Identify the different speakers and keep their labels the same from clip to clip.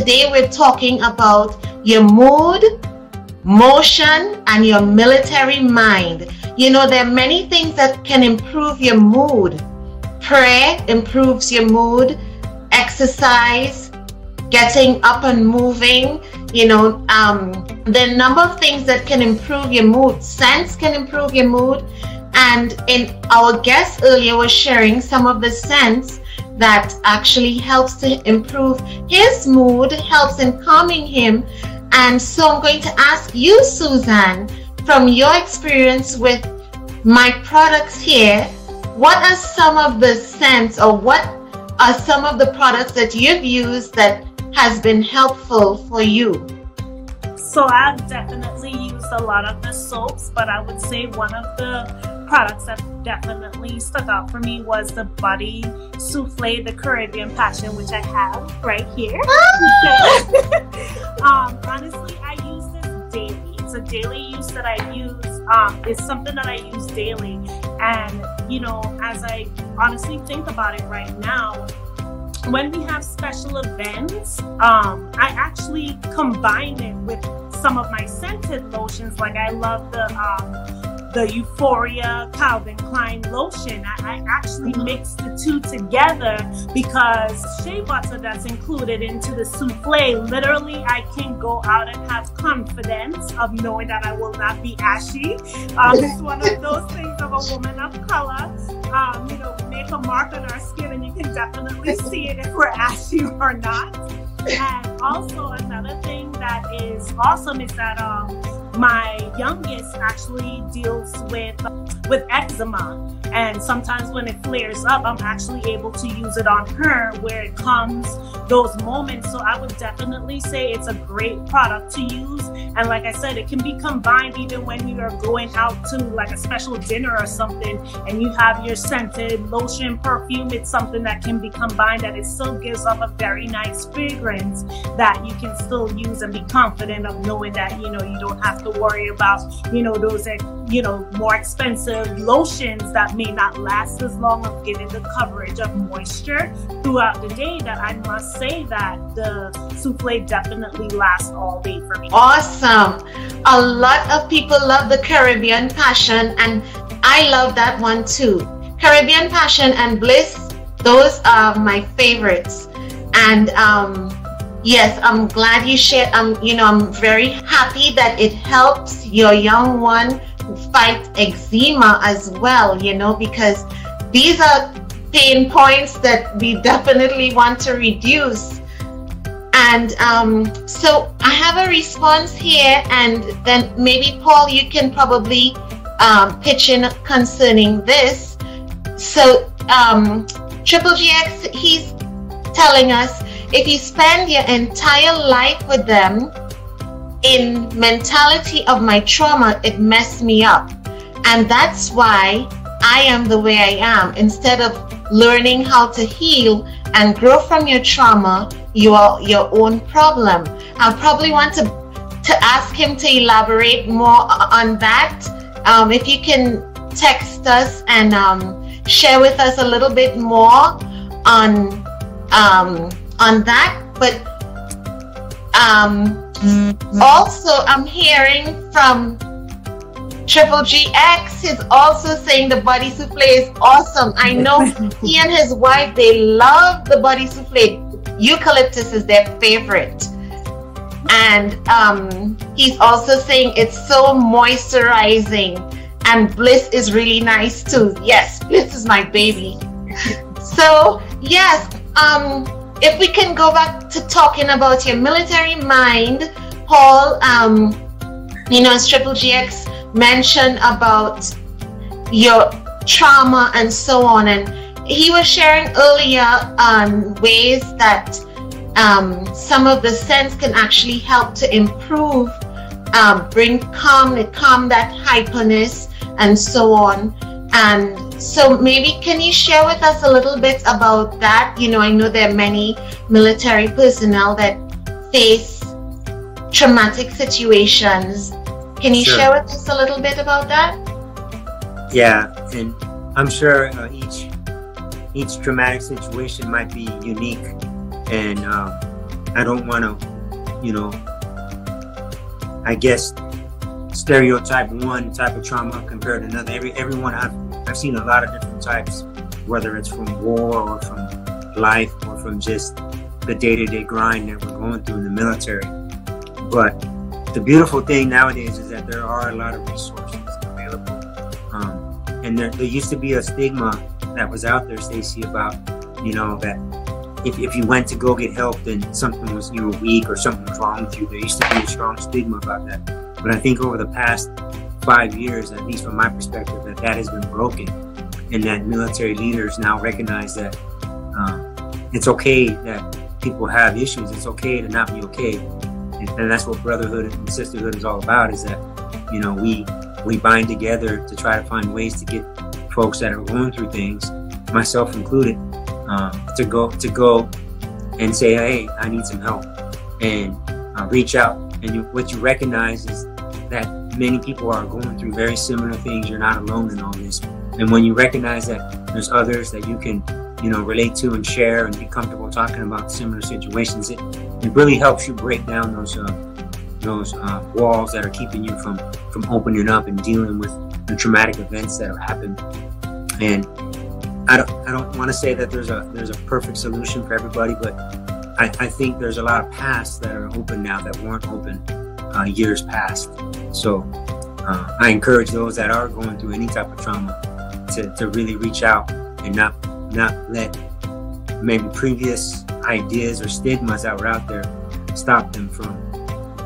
Speaker 1: today we're talking about your mood, motion, and your military mind. You know, there are many things that can improve your mood. Prayer improves your mood, exercise, getting up and moving, you know, there are a number of things that can improve your mood. Scents can improve your mood. And in our guest earlier was sharing some of the scents that actually helps to improve his mood, helps in calming him. And so I'm going to ask you, Suzanne, from your experience with my products here, what are some of the scents, or what are some of the products that you've used that has been helpful for you?
Speaker 2: So I've definitely used a lot of the soaps, but I would say one of the products that definitely stuck out for me was the body souffle, the Caribbean Passion, which I have right here. Honestly, I use this daily. It's a daily use that I use. It's something that I use daily. And, you know, as I honestly think about it right now, when we have special events, I actually combine it with some of my scented lotions. Like I love the Euphoria Calvin Klein lotion. I actually mix the two together because shea butter that's included into the souffle, literally I can go out and have confidence of knowing that I will not be ashy. It's one of those things of a woman of color. You know, we make a mark on our skin and you can definitely see it if we're ashy or not. And also another thing that is awesome is that my youngest actually deals with eczema, and sometimes when it flares up, I'm actually able to use it on her where it comes those moments. So I would definitely say it's a great product to use. And like I said, it can be combined even when you are going out to like a special dinner or something and you have your scented lotion, perfume. It's something that can be combined, that it still gives off a very nice fragrance that you can still use and be confident of knowing that, you know, you don't have to worry about, you know, those, you know, more expensive lotions that may not last as long of giving the coverage of moisture throughout the day. That I must say that the souffle definitely lasts all day for me.
Speaker 1: Awesome. A lot of people love the Caribbean Passion, and I love that one too. Caribbean Passion and Bliss, those are my favorites. And yes, I'm glad you shared. You know, I'm very happy that it helps your young one fight eczema as well, you know, because these are pain points that we definitely want to reduce. And so I have a response here, and then maybe Paul, you can probably pitch in concerning this. So Triple GX, he's telling us, if you spend your entire life with them, in mentality of my trauma, it messed me up. And that's why I am the way I am. Instead of learning how to heal and grow from your trauma, you are your own problem. I probably want to ask him to elaborate more on that. If you can text us and share with us a little bit more on that. But also, I'm hearing from Triple GX is also saying the body souffle is awesome. I know he and his wife, they love the body souffle. Eucalyptus is their favorite. And he's also saying it's so moisturizing. And Bliss is really nice too. Yes, Bliss is my baby. So yes, if we can go back to talking about your military mind, Paul, you know, as Triple GX mentioned about your trauma and so on, and he was sharing earlier on ways that some of the scents can actually help to improve, bring calm that hyperness and so on. And so maybe can you share with us a little bit about that? You know, I know there are many military personnel that face traumatic situations. Can you share with us a little bit about that?
Speaker 3: Yeah, and I'm sure each traumatic situation might be unique, and I don't want to, you know, I guess stereotype one type of trauma compared to another. Everyone I've seen a lot of different types, whether it's from war or from life or from just the day-to-day grind that we're going through in the military. But the beautiful thing nowadays is that there are a lot of resources available. And there used to be a stigma that was out there, Stacey, about, you know, that if you went to go get help, then something was, you were weak or something was wrong with you. There used to be a strong stigma about that. But I think over the past 5 years, at least from my perspective, that has been broken, and that military leaders now recognize that it's okay that people have issues. It's okay to not be okay. And that's what brotherhood and sisterhood is all about, is that, you know, we bind together to try to find ways to get folks that are going through things, myself included, to go and say, hey, I need some help, and reach out. And what you recognize is that many people are going through very similar things. You're not alone in all this. And when you recognize that there's others that you can, you know, relate to and share and be comfortable talking about similar situations, it really helps you break down those walls that are keeping you from opening up and dealing with the traumatic events that have happened. And I don't want to say that there's a perfect solution for everybody, but I think there's a lot of paths that are open now that weren't open years past. So I encourage those that are going through any type of trauma to really reach out and not let maybe previous ideas or stigmas that were out there stop them from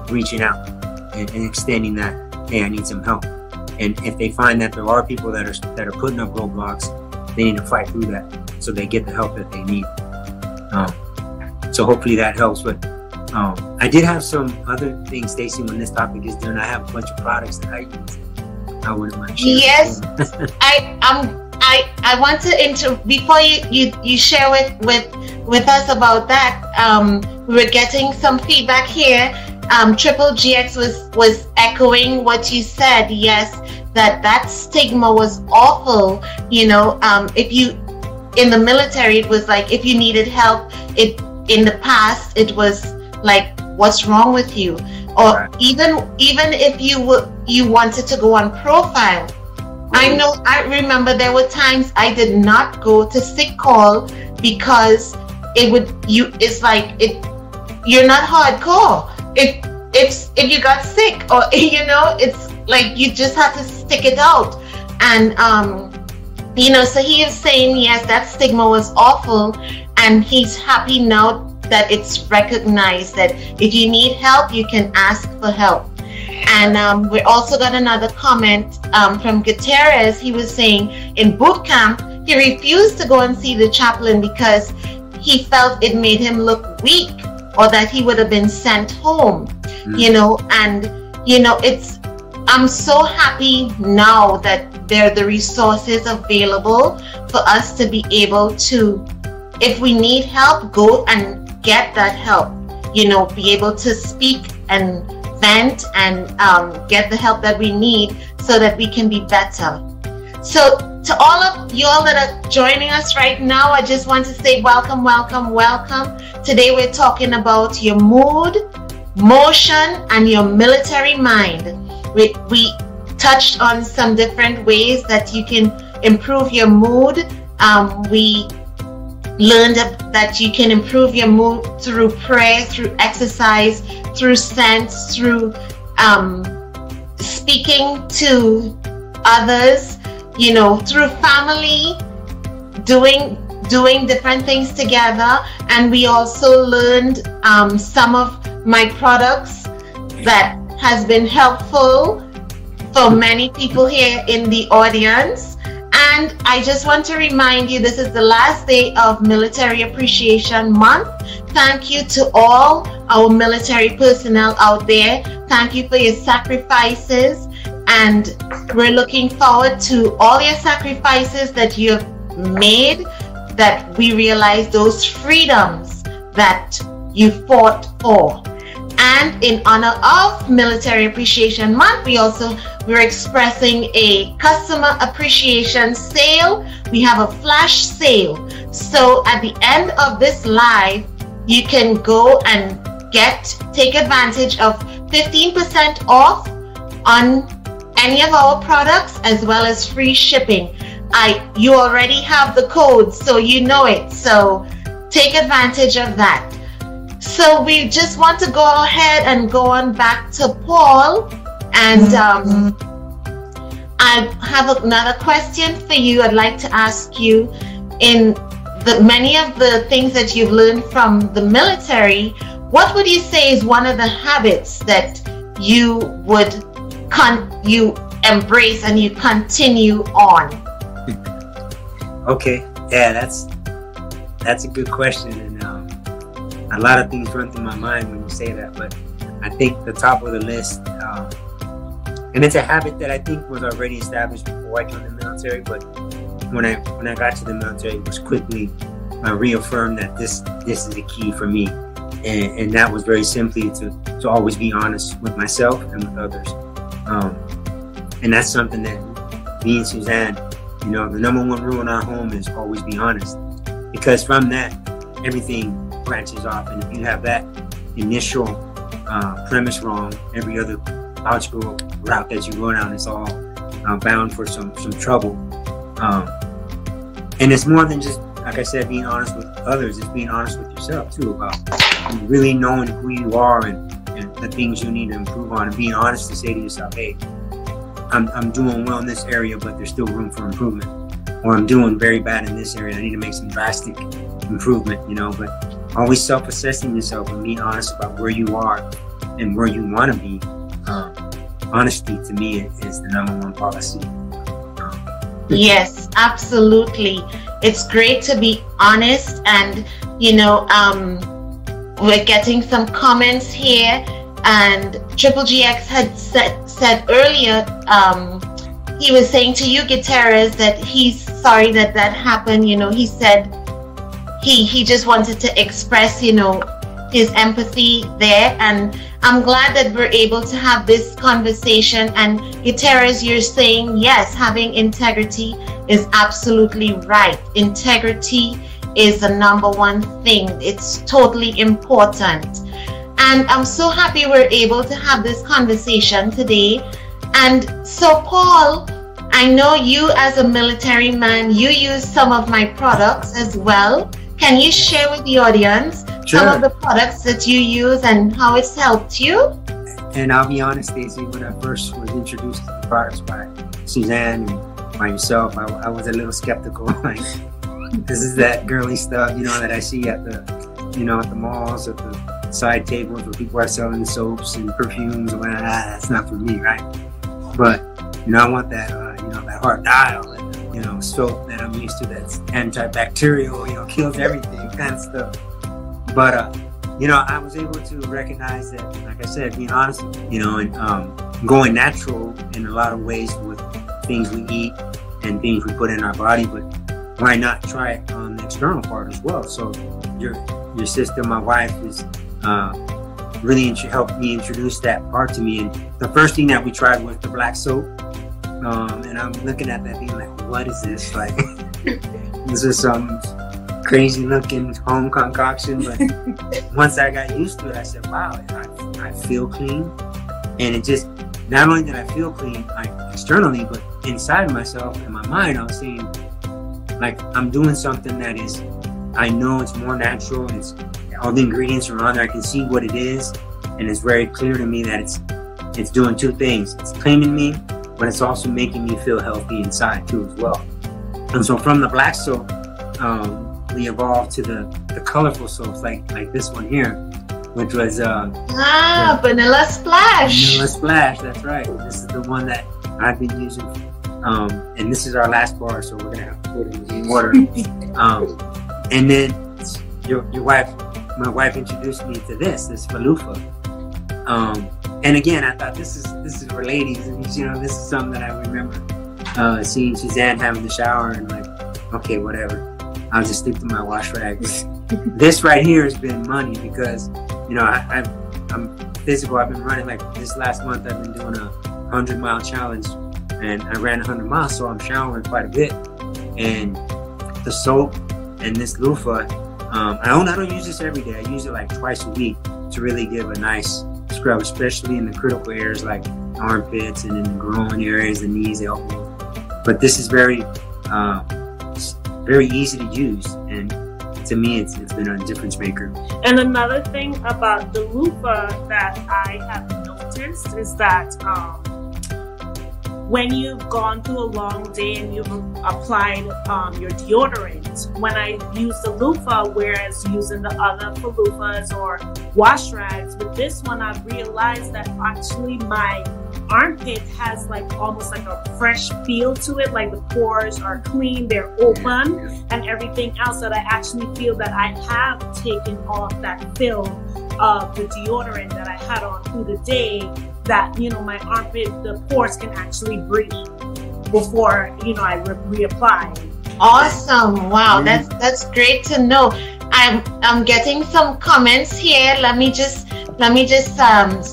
Speaker 3: reaching out and extending that, hey, I need some help. And if they find that there are people that are putting up roadblocks, they need to fight through that so they get the help that they need. So hopefully that helps. But I did have some other things, Stacey, when this topic is done. I have a bunch of products that I use. I wouldn't mind sharing.
Speaker 1: Yes, I want to before you share with us about that. We were getting some feedback here. Triple GX was echoing what you said. Yes, that stigma was awful. You know, if you in the military, it was like if you needed help, in the past it was like, what's wrong with you? Or even if you wanted to go on profile. I remember there were times I did not go to sick call because it's like you're not hardcore. If you got sick, or you know, it's like you just have to stick it out. And you know, so he is saying, yes, that stigma was awful, and he's happy now that it's recognized that if you need help, you can ask for help. And we also got another comment from Gutierrez. He was saying in boot camp, he refused to go and see the chaplain because he felt it made him look weak, or that he would have been sent home. You know, and you know, I'm so happy now that there are the resources available for us to be able to, if we need help, go and get that help. You know, be able to speak and vent and get the help that we need so that we can be better. So to all of you all that are joining us right now, I just want to say welcome, welcome, welcome. Today we're talking about your mood, motion, and your military mind. We touched on some different ways that you can improve your mood. We learned that you can improve your mood through prayer, through exercise, through sense, through speaking to others, you know, through family, doing different things together. And we also learned some of my products that has been helpful for many people here in the audience. And I just want to remind you, this is the last day of Military Appreciation Month. Thank you to all our military personnel out there. Thank you for your sacrifices. And we're looking forward to all your sacrifices that you have made, that we realize those freedoms that you fought for. And in honor of Military Appreciation Month, we're expressing a customer appreciation sale. We have a flash sale. So at the end of this live, you can go and take advantage of 15% off on any of our products, as well as free shipping. You already have the code, so you know it. So take advantage of that. So we just want to go ahead and go on back to Paul, and I have another question for you. I'd like to ask you, in many of the things that you've learned from the military, what would you say is one of the habits that you would you embrace and you continue on?
Speaker 3: Okay, yeah, that's a good question, and a lot of things run through my mind when you say that. But I think the top of the list, and it's a habit that I think was already established before I joined the military, but when I got to the military, it was quickly reaffirmed that this is the key for me, and that was very simply to always be honest with myself and with others, and that's something that me and Suzanne, the number one rule in our home is always be honest, because from that everything branches off, and if you have that initial premise wrong, every other logical route that you go down is all bound for some trouble. And it's more than just, like I said, being honest with others. It's being honest with yourself too, about really knowing who you are and the things you need to improve on, and being honest to say to yourself, hey, I'm doing well in this area, but there's still room for improvement, or I'm doing very bad in this area, I need to make some drastic improvement, but always self-assessing yourself and being honest about where you are and where you want to be. Honesty to me is the number one policy.
Speaker 1: Yes, absolutely. It's great to be honest, and we're getting some comments here, and Triple GX had said earlier, he was saying to you, Gutierrez, that he's sorry that happened. He said he just wanted to express his empathy there, and I'm glad that we're able to have this conversation. And Gutierrez, you're saying yes, having integrity is absolutely right. Integrity is the number one thing. It's totally important, and I'm so happy we're able to have this conversation today. And so Paul, I know you as a military man, you use some of my products as well. Can you share with the audience some of the products that you use and how it's helped you?
Speaker 3: And I'll be honest, Stacey, when I first was introduced to the products by Suzanne and by yourself, I was a little skeptical. Like, this is that girly stuff, that I see at the, at the malls, at the side tables where people are selling soaps and perfumes. And that's not for me, right? But I want that, that hard dial, and soap that I'm used to that's antibacterial, kills everything, kind of stuff. But I was able to recognize that, like I said, being honest, and going natural in a lot of ways with things we eat and things we put in our body. But why not try it on the external part as well? So your sister, my wife, is really helped me introduce that part to me. And the first thing that we tried was the black soap. And I'm looking at that being like, what is this? Like, this is some crazy looking home concoction. But once I got used to it, I said, wow, I feel clean. And it just, not only did I feel clean, like externally, but inside myself, in my mind, I was saying, like, I'm doing something that is, I know it's more natural, and it's all the ingredients are on there. I can see what it is, and it's very clear to me that it's doing two things. It's cleaning me, but it's also making me feel healthy inside too as well. And so from the black soap, we evolved to the colorful soaps like this one here, which was
Speaker 1: Vanilla Splash.
Speaker 3: Vanilla Splash, that's right. This is the one that I've been using, and this is our last bar, so we're gonna have to put it in water. And then my wife introduced me to this Falufa. And again, I thought this is for ladies, and this is something that I remember seeing Suzanne having the shower, and like, okay, whatever, I'll just stick to my wash rags. This right here has been money, because I'm physical. I've been running, like this last month I've been doing a 100-mile challenge, and I ran 100 miles, so I'm showering quite a bit. And the soap and this loofah I don't use this every day. I use it like twice a week to really give a nice scrub, especially in the critical areas like armpits and in the groin areas, the knees, elbows. But this is very easy to use, and to me, it's been a difference maker.
Speaker 2: And another thing about the loofah that I have noticed is that when you've gone through a long day and you've applied your deodorant, when I use the loofah, whereas using the other loofahs or wash rags, with this one I've realized that actually my armpit has like almost like a fresh feel to it, like the pores are clean, they're open, and everything else, that I actually feel that I have taken off that film of the deodorant that I had on through the day, that, you know, my armpit, the pores can actually breathe before, you know, I reapply.
Speaker 1: Awesome. Wow, that's great to know. I'm getting some comments here. Let me just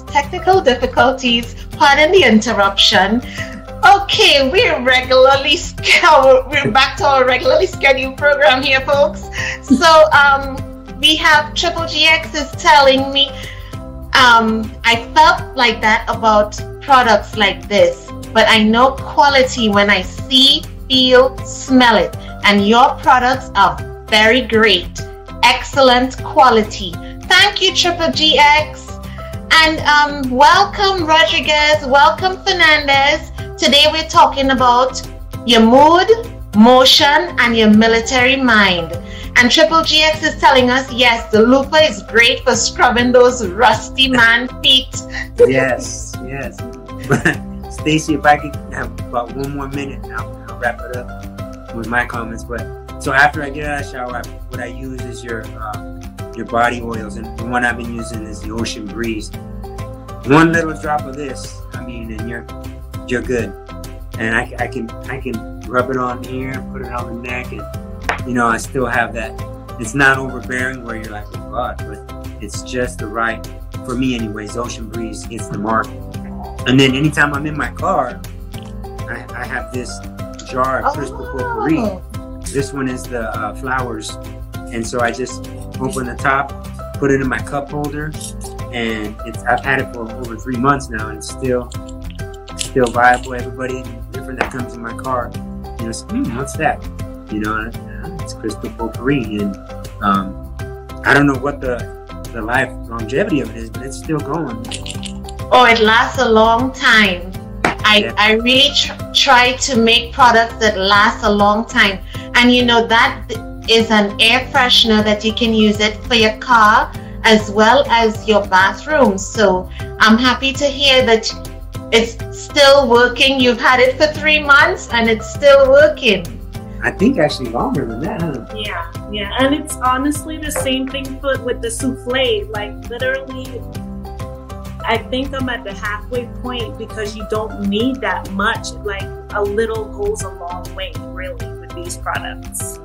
Speaker 1: technical difficulties, pardon the interruption. Okay, we're back to our regularly scheduled program here, folks. So we have Triple GX is telling me I felt like that about products like this, but I know quality when I see, feel, smell it, and your products are very great, excellent quality. Thank you, Triple GX. And welcome, Rodriguez. Welcome, Fernandez. Today we're talking about your mood, motion, and your military mind. And Triple GX is telling us, yes, the loofah is great for scrubbing those rusty man feet.
Speaker 3: Yes. Stacey, if I could have about 1 more minute, I'll wrap it up with my comments. But so after I get out of the shower, what I use is your body oils, and the one I've been using is the Ocean Breeze. 1 little drop of this, I mean, and you're good. And I can rub it on here, put it on the neck, and you know, I still have that. It's not overbearing where you're like, oh God, but it's just the right, for me anyways. Ocean Breeze hits the mark. And then anytime I'm in my car, I have this jar of crystal potpourri. This one is the flowers, and so I just open the top, put it in my cup holder, and I've had it for over 3 months now, and it's still viable. Everybody different that comes in my car, you know, what's that? You know, it's crystal potpourri, and I don't know what the life longevity of it is, but it's still going.
Speaker 1: Oh, it lasts a long time. I really try to make products that last a long time, and you know, that is an air freshener that you can use it for your car as well as your bathroom. So I'm happy to hear that it's still working. You've had it for 3 months and it's still working.
Speaker 3: I think actually longer than that, huh?
Speaker 2: Yeah, and it's honestly the same thing with the souffle. Like literally, I think I'm at the halfway point, because you don't need that much. Like a little goes a long way, really, with these products.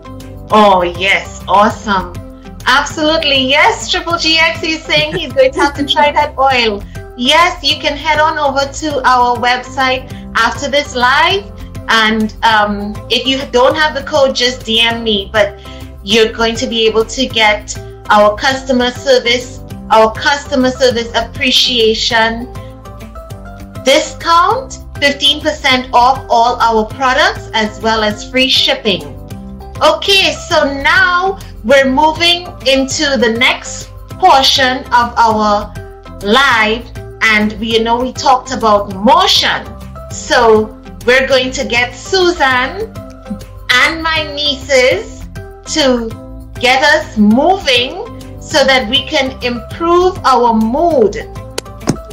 Speaker 1: Oh yes, awesome. Absolutely, yes. Triple GX is saying he's going to have to try that oil. Yes, you can head on over to our website after this live, and if you don't have the code, just DM me, but you're going to be able to get our customer service appreciation discount, 15% off all our products, as well as free shipping. Okay, so now we're moving into the next portion of our live, and we talked about motion. So we're going to get Susan and my nieces to get us moving so that we can improve our mood.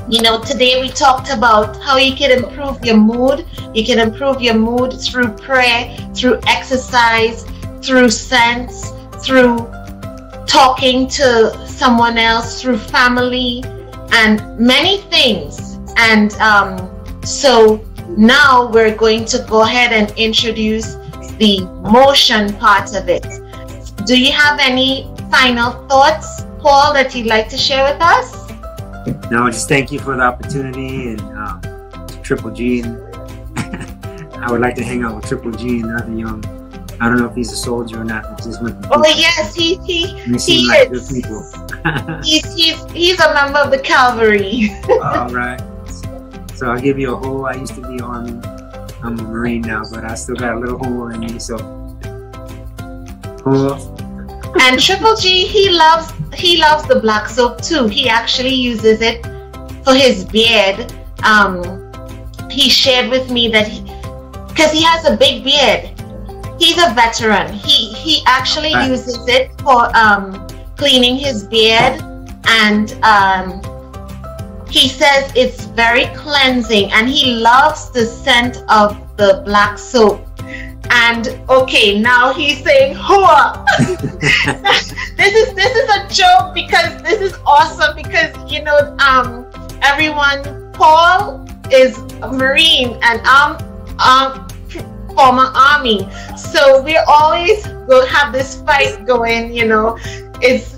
Speaker 1: You know, today we talked about how you can improve your mood. You can improve your mood through prayer, through exercise, through scents, through talking to someone else, through family, and many things. And so now we're going to go ahead and introduce the motion part of it. Do you have any final thoughts, Paul, that you'd like to share with us?
Speaker 3: No, just thank you for the opportunity, and Triple G. I would like to hang out with Triple G and the other young I don't know if he's a soldier or not. But just with
Speaker 1: Oh yes, he
Speaker 3: seem like good people.
Speaker 1: he's a member of the cavalry.
Speaker 3: All right. So I'll give you a hole. I used to be Army. I'm a Marine now, but I still got a little hole in me. So hole.
Speaker 1: And Triple G, he loves the black soap too. He actually uses it for his beard. He shared with me that because he has a big beard, he's a veteran. He actually uses it for cleaning his beard, and he says it's very cleansing, and he loves the scent of the black soap. And okay, now he's saying "Hoa." This is a joke because this is awesome because you know everyone. Paul is a Marine and I'm former Army, so we always will have this fight going. You know, it's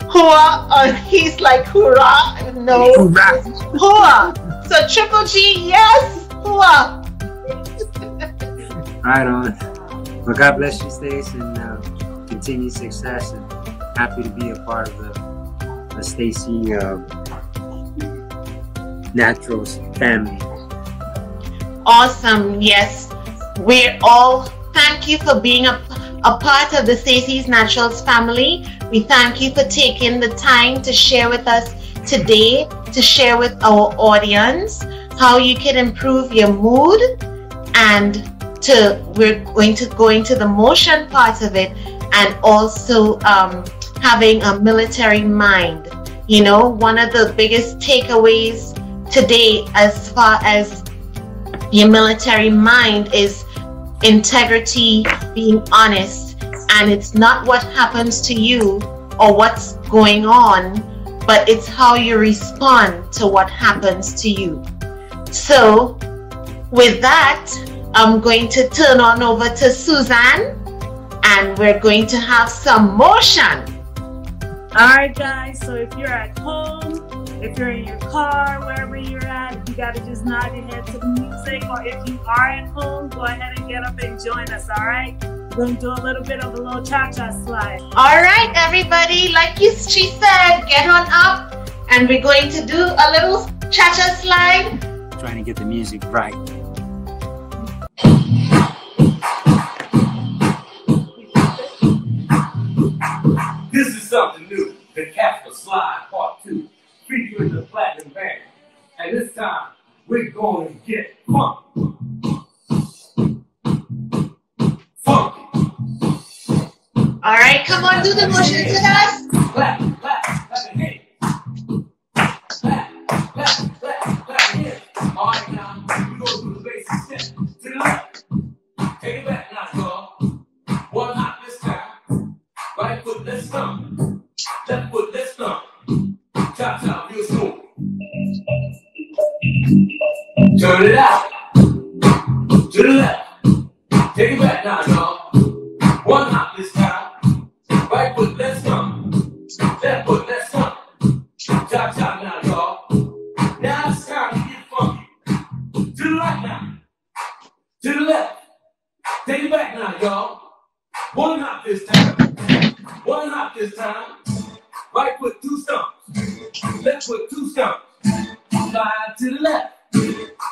Speaker 1: "Hoa" or he's like "Hoorah." No, it's "Hoa." So Triple G, yes, "Hoa."
Speaker 3: Right on. Well, God bless you, Stacey, and continued success. And happy to be a part of the Stacey Naturals family.
Speaker 1: Awesome. Yes, we're all. Thank you for being a part of the Stacey's Naturals family. We thank you for taking the time to share with us today, to share with our audience how you can improve your mood, and we're going to go into the motion part of it, and also having a military mind. You know, one of the biggest takeaways today as far as your military mind is integrity, being honest, and it's not what happens to you or what's going on, but it's how you respond to what happens to you. So with that, I'm going to turn on over to Suzanne, and we're going to have some motion.
Speaker 2: All right, guys. So if you're at home, if you're in your car, wherever you're at, you gotta just nod your head to the music. Or if you are at home, go ahead and get up and join us. All right. We're gonna do a little bit of a little cha-cha slide.
Speaker 1: All right, everybody. Like she said, get on up, and we're going to do a little cha-cha slide.
Speaker 3: Trying to get the music right.
Speaker 4: This is something new, the Casper Slide Part 2, featuring the Platinum Band. And this time, we're going to get funky. Funky.
Speaker 1: All right, come on, do the motions with us.
Speaker 4: Clap, clap, clap your hands. Clap, clap, clap, clap your hands. All right, now, we go through the basic step. To the left. Take it back now, y'all. One hop this time. Right foot, let's stomp. Left foot, let's stomp. Chop, chop, real smooth. Turn it out. To the left. Take it back now, y'all. One hop this time. Right foot, let's stomp. Left foot, let's stomp. Chop, chop now, y'all. Now it's time to get funky. To the right now. To the left. Take it back now, y'all. One hop this time. One hop this time. Right foot, two stumps. Left foot, two stumps. Slide to the left.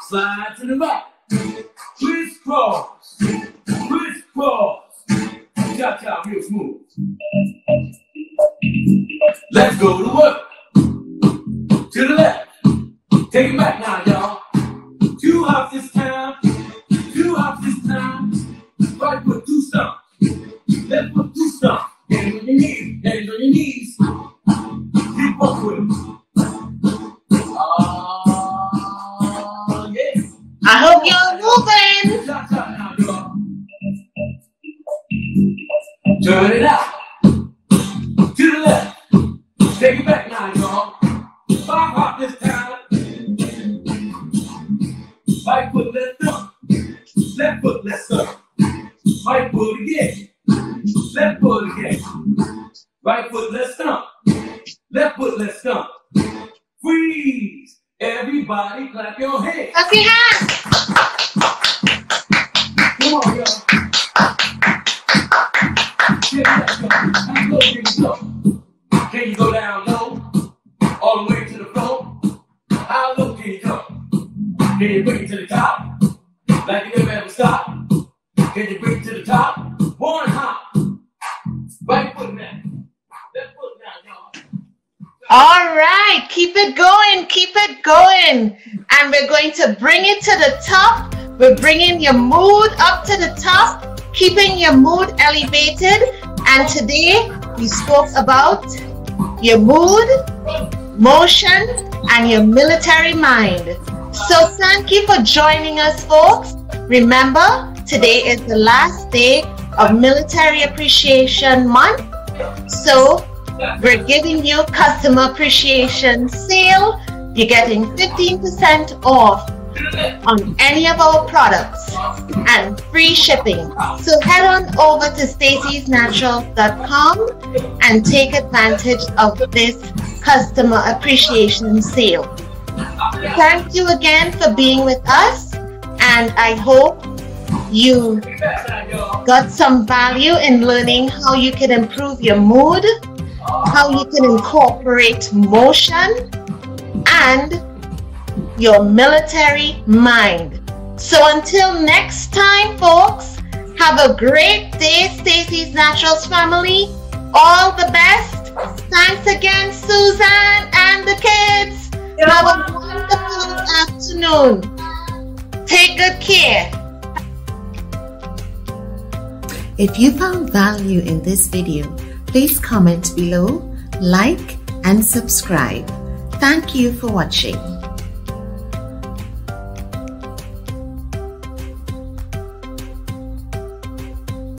Speaker 4: Slide to the right. Crisscross. Crisscross. Cha-cha, real smooth. Let's go to work. To the left. Take it back now, y'all. Two hops this time. Two hops this time. Right foot, two stumps. Left foot, two stumps. Hands on your knees. Hands on your knees. Keep up with it. Yeah.
Speaker 1: I hope you're moving.
Speaker 4: Turn it out. To the left. Take it back now, y'all. Five hop this time. Right foot, left stump. Left foot, left stump. Right foot again. Left foot again. Right foot, left stump. Left foot, left stump. Freeze. Everybody clap your hands.
Speaker 1: Clap your hands.
Speaker 4: Come on, y'all. Can you bring it to the top? Like you never ever stop. Can you bring it to the top? One hop. Right foot now. Left foot now, y'all.
Speaker 1: All right, keep it going, keep it going. And we're going to bring it to the top. We're bringing your mood up to the top, keeping your mood elevated. And today we spoke about your mood, motion, and your military mind. So thank you for joining us, folks. Remember, today is the last day of Military Appreciation Month. So we're giving you customer appreciation sale. You're getting 15% off on any of our products and free shipping. So head on over to staceysnaturals.com and take advantage of this customer appreciation sale. Thank you again for being with us, and I hope you got some value in learning how you can improve your mood, how you can incorporate motion, and your military mind. So until next time, folks, have a great day, Stacey's Naturals family. All the best. Thanks again, Susan and the kids. Have a wonderful afternoon. Take good care.
Speaker 5: If you found value in this video, please comment below, like, and subscribe. Thank you for watching.